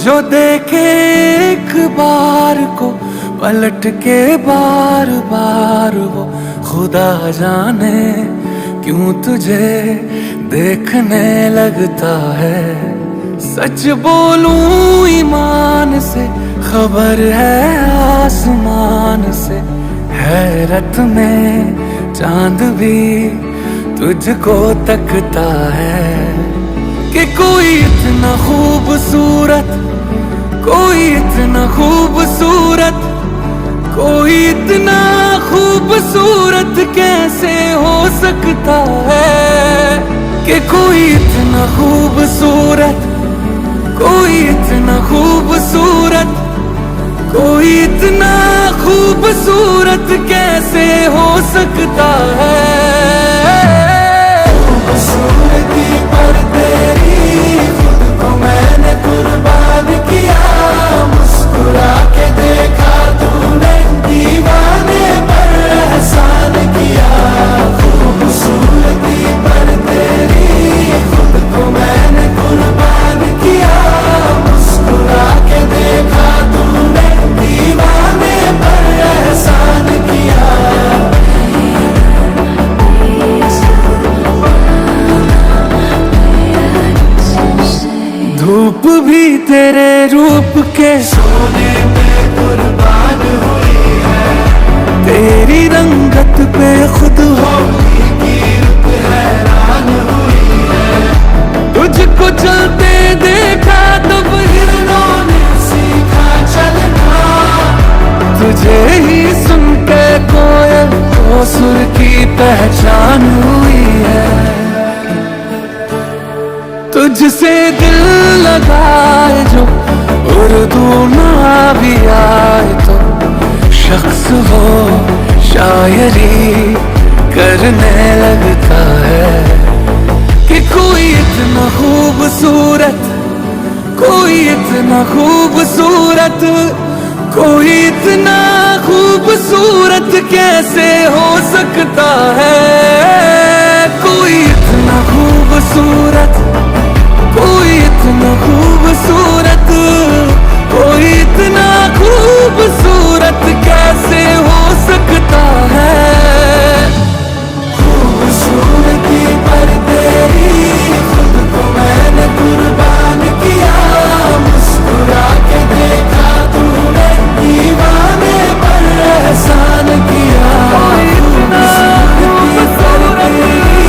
जो देखे एक बार को पलट के बार बार वो खुदा जाने क्यों तुझे देखने लगता है। सच बोलूं ईमान से खबर है आसमान से, हैरत में चांद भी तुझको तकता है कि कोई इतना खूबसूरत, कोई इतना खूबसूरत, कोई इतना खूबसूरत कैसे हो सकता है कि कोई इतना खूबसूरत, कोई इतना खूबसूरत, कोई इतना खूबसूरत कैसे हो सकता है। खूबसूरती पर तेरी खुद को मैंने कुर्बान किया, मुस्कुरा के देखा तूने दीवाने पर एहसान किया। खूबसूरती पर तेरी खुद को मैंने कुर्बान किया, मुस्कुरा के देखा तूने दीवाने पर एहसान किया। धूप भी तेरे रूप के सोने में कुर्बान हुई है, तेरी रंगत पे खुद होली की रुत हैरान हुई है। तुझको चलते देखा तब हिरणों ने सीखा चलना, तुझे ही सुन के कोयल को सुर की पहचान हुई है। तुझसे दिल लगाए जो उर्दू ना भी आए तो शख्स हो शायरी करने लगता है कि कोई इतना खूबसूरत, कोई इतना खूबसूरत, कोई इतना खूबसूरत कैसे हो सकता है। कोई इतना खूबसूरत, कोई इतना खूबसूरत, कोई इतना खूबसूरत कैसे हो सकता है। खूबसूरती पर तेरी खुद को मैंने कुर्बान किया, मुस्कुरा के देखा तूने दीवाने पर एहसान किया। खूबसूरती पर तेरी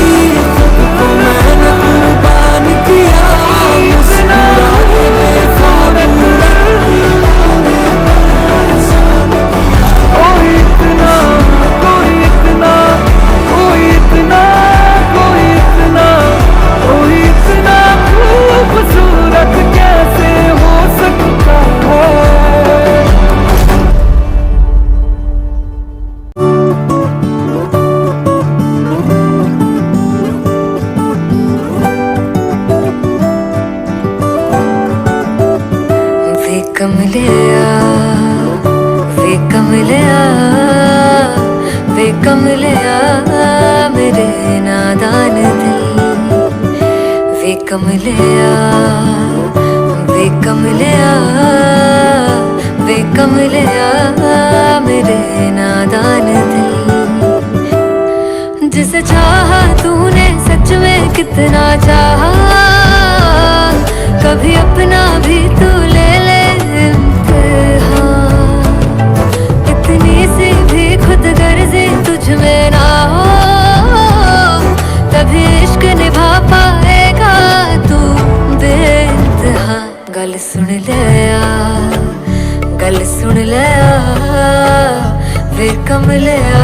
खुद को मैंने कुर्बान किया, मुस्कुरा के देखा तूने दीवाने पर एहसान किया। कोई इतना, कोई इतना, कोई इतना, कोई इतना, कोई इतना खूबसूरत कैसे हो सकता है। वे कमलिया, वे कमलिया, वे कमलिया मेरे नादान दिल। वे कमलिया, वे कमलिया, वे कमलिया मेरे नादान दिल। जिसे चाहा तूने सच में कितना चाहा, कभी अपना भी तू ले ले इम्तिहान। इतनी सी भी खुद गर्जी तुझ में ना हो, तभी इश्क निभा पाएगा तू बेइंतहा। गल सुन ले आ, गल सुन ले आ, वे कमलिया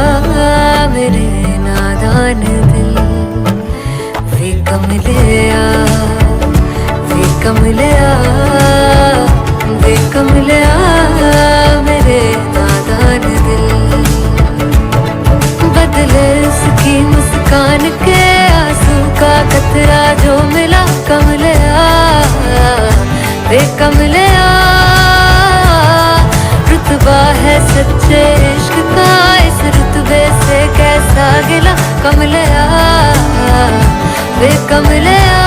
मेरे नादान दिल। वे कमलिया, वे कमलिया, वे कमलिया मेरे नादान दिल। बदले उसकी मुस्कान के आंसू का कतरा जो मिला कमलिया, वे कमलिया। रुतबा है सच्चे इश्क का, इस रुतबे से कैसा गिला कमलिया, वे कमलिया।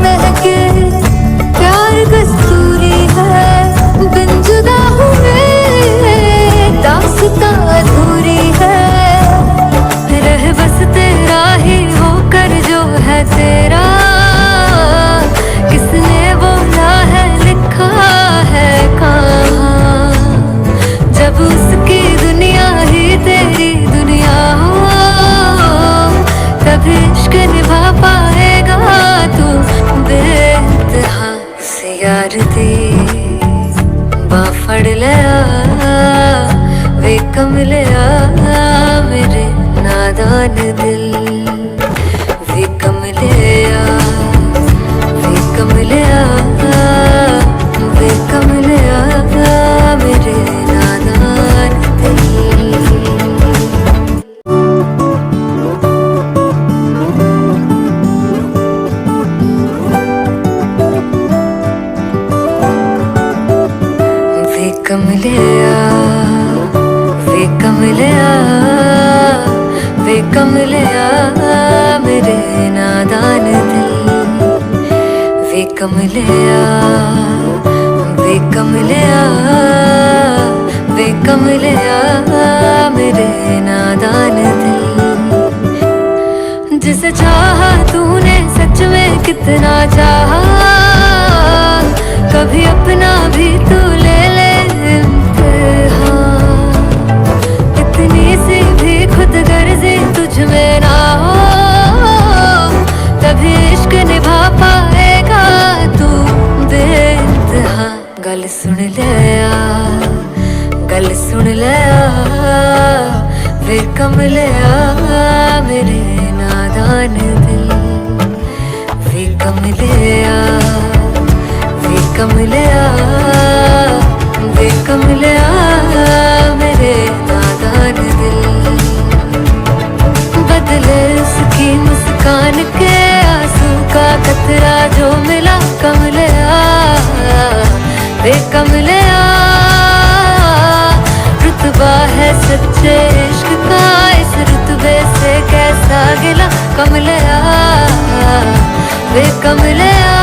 महके प्यार कस्तूरी है, बिन जुदा हुए दास्तां अधूरी है। रह बस तेरा ही होकर जो है तेरा, किसने बोला है लिखा है कहाँ। जब उसकी दुनिया ही तेरी दुनिया हो, तभी इश्क निभा पाएगा तू बेइंतहा। से यार दी बांह फड़ लिया वे कमलिया मेरे नादान दिल। वे कमलिया वे कमलिया वे कमलिया मेरे नादान दिल। वे कमलिया वे कमलिया वे कमलिया मेरे नादान दिल। वे कमलिया वे कमलिया वे कमलिया मेरे नादान दिल। जिसे चाहा तूने सच में कितना चाहा, कभी अपना भी तू ले ले इम्तिहान। इतनी सी भी खुद गर्जी तुझ में ना हो, तभी इश्क निभा पाएगा तू बेइंतहा। गल सुन लिया गल सुन लिया वे कमलिया मेरे नादान दिल। वे कमलिया वे कमलिया वे कमलिया मेरे नादान दिल। बदले उसकी मुस्कान के आंसू का कतरा जो मिला कमलिया वे कमलिया। रुतबा है सच्चे इश्क का, इस रुतबे से कैसा गिला कमलिया वे कमलिया।